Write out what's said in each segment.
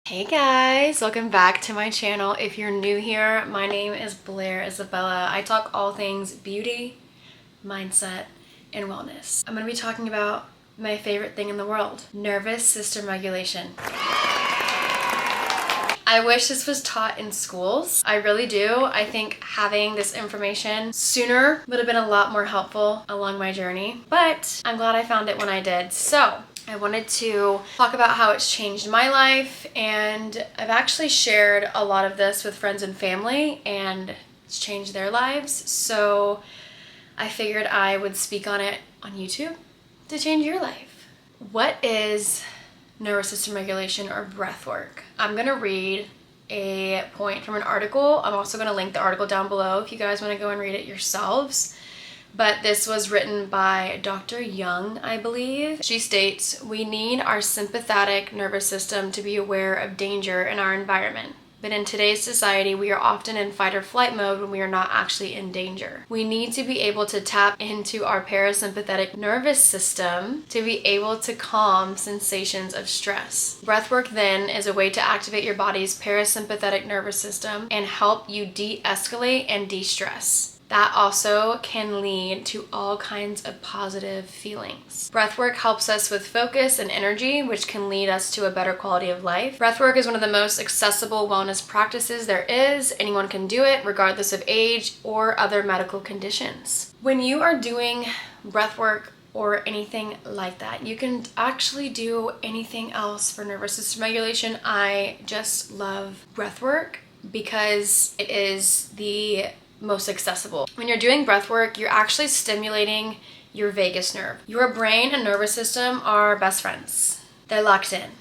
Hey guys, welcome back to my channel. If you're new here, my name is Blair Isabella. I talk all things beauty, mindset, and wellness. I'm going to be talking about my favorite thing in the world, nervous system regulation. I wish this was taught in schools. I really do. I think having this information sooner would have been a lot more helpful along my journey, but I'm glad I found it when I did. So I wanted to talk about how it's changed my life, and I've actually shared a lot of this with friends and family, and it's changed their lives. So I figured I would speak on it on YouTube to change your life. What is nervous system regulation or breath work? I'm gonna read a point from an article. I'm also gonna link the article down below if you guys wanna go and read it yourselves. But this was written by Dr. Young, I believe. She states, "We need our sympathetic nervous system to be aware of danger in our environment. But in today's society, we are often in fight or flight mode when we are not actually in danger. We need to be able to tap into our parasympathetic nervous system to be able to calm sensations of stress. Breathwork then is a way to activate your body's parasympathetic nervous system and help you de-escalate and de-stress. That also can lead to all kinds of positive feelings. Breathwork helps us with focus and energy, which can lead us to a better quality of life. Breathwork is one of the most accessible wellness practices there is. Anyone can do it, regardless of age or other medical conditions." When you are doing breathwork or anything like that, you can actually do anything else for nervous system regulation. I just love breathwork because it is the most accessible. When you're doing breath work, you're actually stimulating your vagus nerve. Your brain and nervous system are best friends. They're locked in,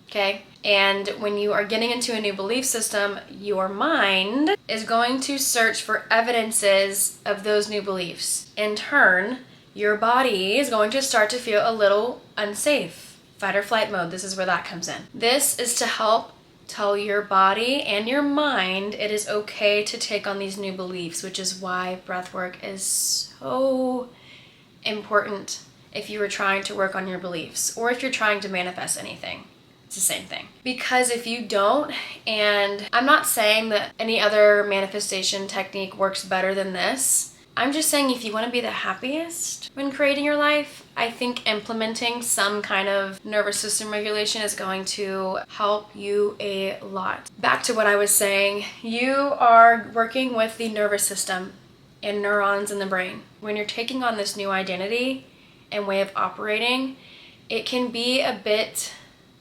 okay? And when you are getting into a new belief system, your mind is going to search for evidences of those new beliefs. In turn, your body is going to start to feel a little unsafe. Fight or flight mode, this is where that comes in. This is to help tell your body and your mind it is okay to take on these new beliefs, which is why breath work is so important if you are trying to work on your beliefs or if you're trying to manifest anything. It's the same thing. Because if you don't, and I'm not saying that any other manifestation technique works better than this, I'm just saying if you want to be the happiest when creating your life, I think implementing some kind of nervous system regulation is going to help you a lot. Back to what I was saying, you are working with the nervous system and neurons in the brain. When you're taking on this new identity and way of operating, it can be a bit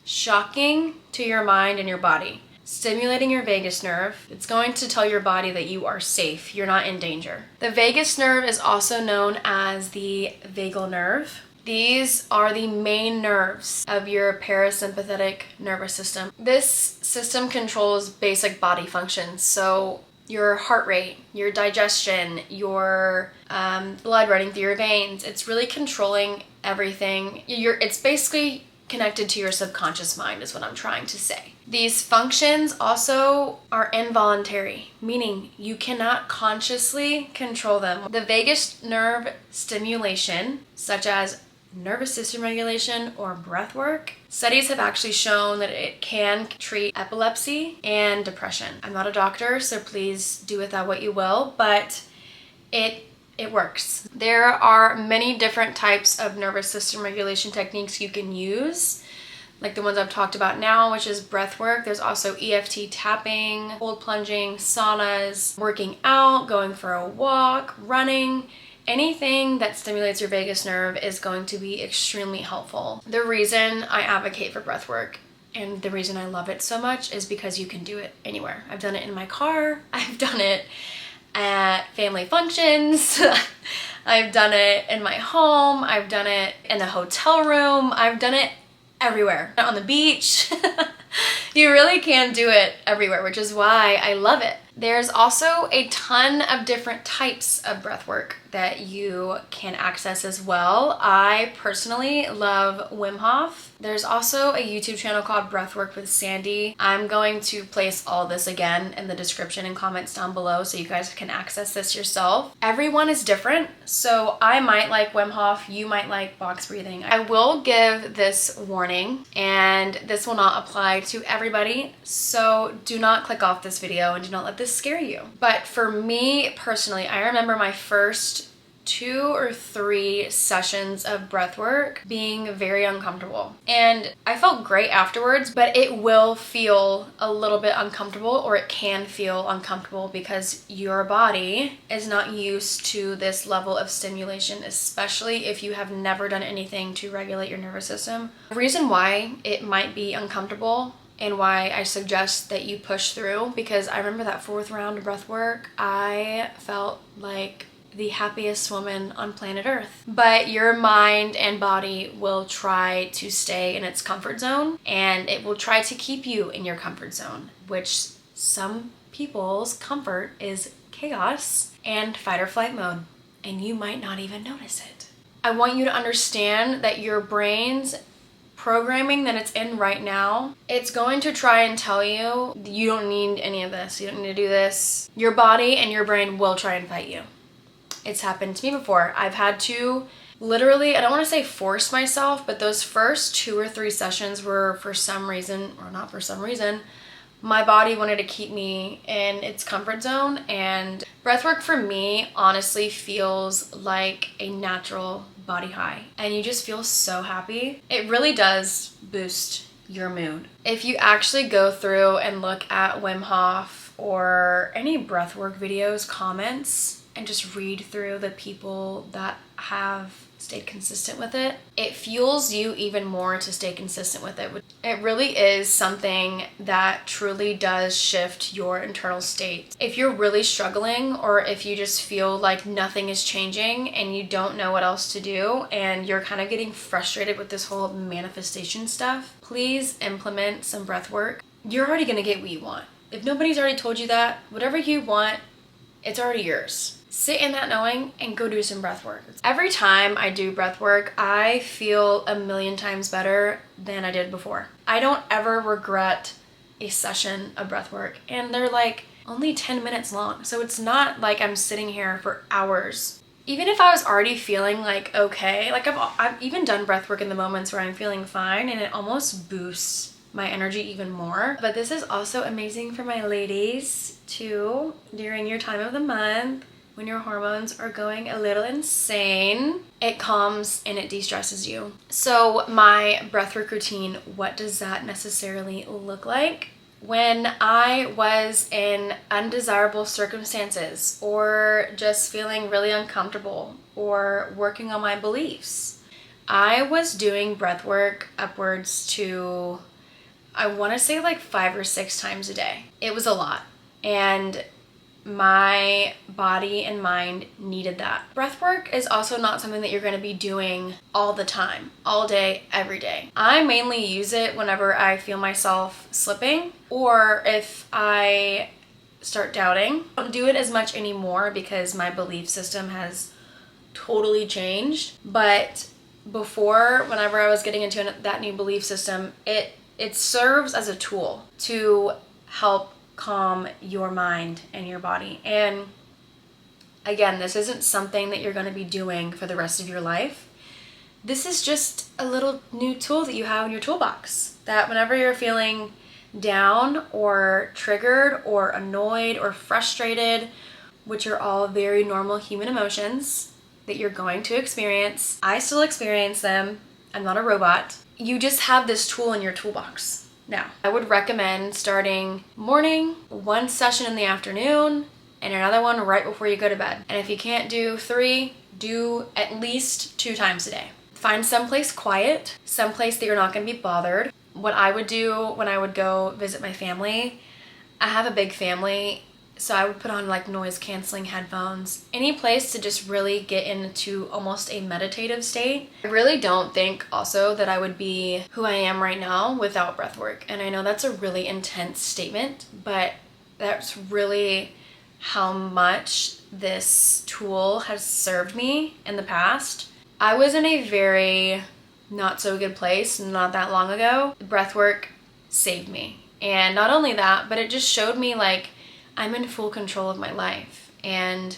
shocking to your mind and your body. Stimulating your vagus nerve, it's going to tell your body that you are safe, you're not in danger. The vagus nerve is also known as the vagal nerve. These are the main nerves of your parasympathetic nervous system. This system controls basic body functions, so your heart rate, your digestion, your blood running through your veins. It's really controlling everything. It's basically connected to your subconscious mind is what I'm trying to say. These functions also are involuntary, meaning you cannot consciously control them. The vagus nerve stimulation, such as nervous system regulation or breath work, studies have actually shown that it can treat epilepsy and depression. I'm not a doctor, so please do with that what you will, but it works. There are many different types of nervous system regulation techniques you can use, like the ones I've talked about now, which is breath work. There's also EFT tapping, cold plunging, saunas, working out, going for a walk, running. Anything that stimulates your vagus nerve is going to be extremely helpful. The reason I advocate for breath work and the reason I love it so much is because you can do it anywhere. I've done it in my car. I've done it at family functions. I've done it in my home. I've done it in a hotel room. I've done it everywhere. On the beach. You really can do it everywhere, which is why I love it. There's also a ton of different types of breath work that you can access as well. I personally love Wim Hof. There's also a YouTube channel called Breathwork with Sandy. I'm going to place all this again in the description and comments down below so you guys can access this yourself. Everyone is different, so I might like Wim Hof, you might like box breathing. I will give this warning, and this will not apply to everybody, so do not click off this video and do not let this scare you. But for me personally, I remember my first 2 or 3 sessions of breath work being very uncomfortable. And I felt great afterwards, but it will feel a little bit uncomfortable, or it can feel uncomfortable because your body is not used to this level of stimulation, especially if you have never done anything to regulate your nervous system. The reason why it might be uncomfortable and why I suggest that you push through, because I remember that 4th round of breath work, I felt like the happiest woman on planet Earth. But your mind and body will try to stay in its comfort zone, and it will try to keep you in your comfort zone, which some people's comfort is chaos and fight or flight mode, and you might not even notice it. I want you to understand that your brain's programming that it's in right now, it's going to try and tell you, you don't need any of this, you don't need to do this. Your body and your brain will try and fight you. It's happened to me before. I've had to literally, I don't want to say force myself, but those first 2 or 3 sessions were, for some reason, or not for some reason, my body wanted to keep me in its comfort zone. And breathwork for me honestly feels like a natural body high, and you just feel so happy. It really does boost your mood. If you actually go through and look at Wim Hof or any breathwork videos, comments, and just read through the people that have stayed consistent with it, it fuels you even more to stay consistent with it. It really is something that truly does shift your internal state. If you're really struggling, or if you just feel like nothing is changing and you don't know what else to do, and you're kind of getting frustrated with this whole manifestation stuff, please implement some breath work. You're already gonna get what you want. If nobody's already told you that, whatever you want, it's already yours. Sit in that knowing and go do some breath work. Every time I do breath work, I feel a million times better than I did before. I don't ever regret a session of breath work, and they're like only 10 minutes long. So it's not like I'm sitting here for hours. Even if I was already feeling like okay, like I've even done breath work in the moments where I'm feeling fine, and it almost boosts my energy even more. But this is also amazing for my ladies too, during your time of the month when your hormones are going a little insane. It calms and it de-stresses you. So my breathwork routine, what does that necessarily look like? When I was in undesirable circumstances, or just feeling really uncomfortable, or working on my beliefs, I was doing breathwork upwards to, I want to say like 5 or 6 times a day. It was a lot, and my body and mind needed that. Breathwork is also not something that you're going to be doing all the time, all day, every day. I mainly use it whenever I feel myself slipping, or if I start doubting. I don't do it as much anymore because my belief system has totally changed. But before, whenever I was getting into that new belief system, it serves as a tool to help calm your mind and your body. And again, this isn't something that you're going to be doing for the rest of your life. This is just a little new tool that you have in your toolbox, that whenever you're feeling down or triggered or annoyed or frustrated, which are all very normal human emotions that you're going to experience. I still experience them. I'm not a robot. You just have this tool in your toolbox. Now, I would recommend starting morning, 1 session in the afternoon, and another one right before you go to bed. And if you can't do 3, do at least 2 times a day. Find someplace quiet, someplace that you're not going to be bothered. What I would do when I would go visit my family, I have a big family, so I would put on like noise canceling headphones, any place to just really get into almost a meditative state. I really don't think also that I would be who I am right now without breath work. And I know that's a really intense statement, but that's really how much this tool has served me in the past. I was in a very not so good place not that long ago. Breathwork saved me. And not only that, but it just showed me like I'm in full control of my life. And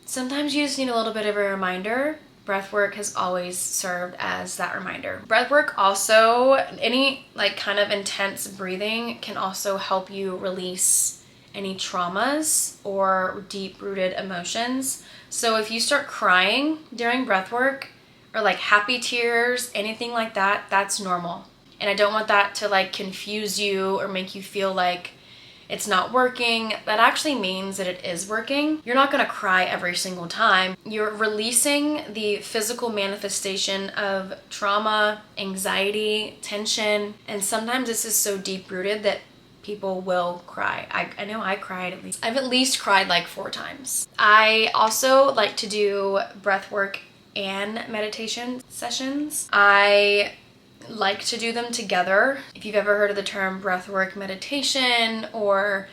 sometimes you just need a little bit of a reminder. Breathwork has always served as that reminder. Breathwork also, any like kind of intense breathing can also help you release any traumas or deep-rooted emotions. So if you start crying during breathwork or like happy tears, anything like that, that's normal. And I don't want that to like confuse you or make you feel like it's not working. That actually means that it is working. You're not gonna cry every single time. You're releasing the physical manifestation of trauma, anxiety, tension, and sometimes this is so deep-rooted that people will cry. I know I cried at least. I've at least cried like 4 times. I also like to do breath work and meditation sessions. I like to do them together. If you've ever heard of the term breathwork meditation or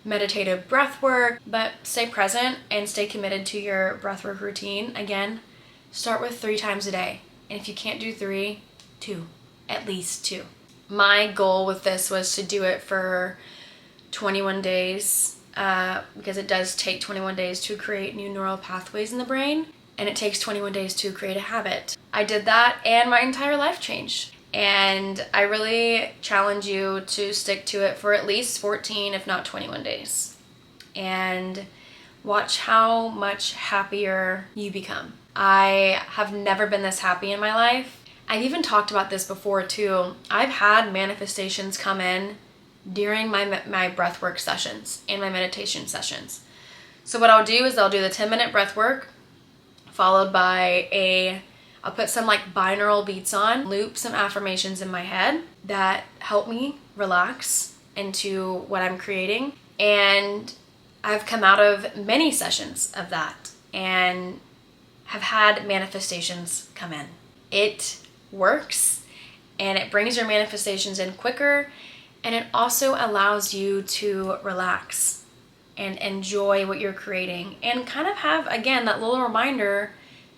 meditative breathwork, but stay present and stay committed to your breathwork routine. Again, start with 3 times a day. And if you can't do 3, 2, at least 2. My goal with this was to do it for 21 days because it does take 21 days to create new neural pathways in the brain, and it takes 21 days to create a habit. I did that and my entire life changed. And I really challenge you to stick to it for at least 14, if not 21 days. And watch how much happier you become. I have never been this happy in my life. I've even talked about this before too. I've had manifestations come in during my breathwork sessions and my meditation sessions. So what I'll do is I'll do the 10-minute breathwork followed by I'll put some like binaural beats on, loop some affirmations in my head that help me relax into what I'm creating. And I've come out of many sessions of that and have had manifestations come in. It works and it brings your manifestations in quicker, and it also allows you to relax and enjoy what you're creating and kind of have, again, that little reminder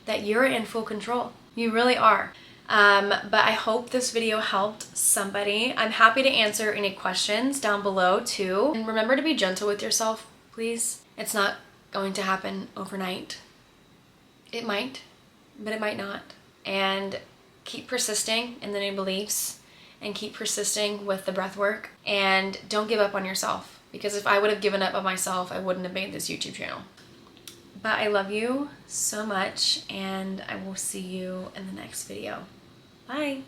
that you're in full control. You really are. But I hope this video helped somebody. I'm happy to answer any questions down below too. And remember to be gentle with yourself, please. It's not going to happen overnight. It might, but it might not. And keep persisting in the new beliefs and keep persisting with the breath work, and don't give up on yourself, because if I would have given up on myself, I wouldn't have made this YouTube channel. But I love you so much, and I will see you in the next video. Bye.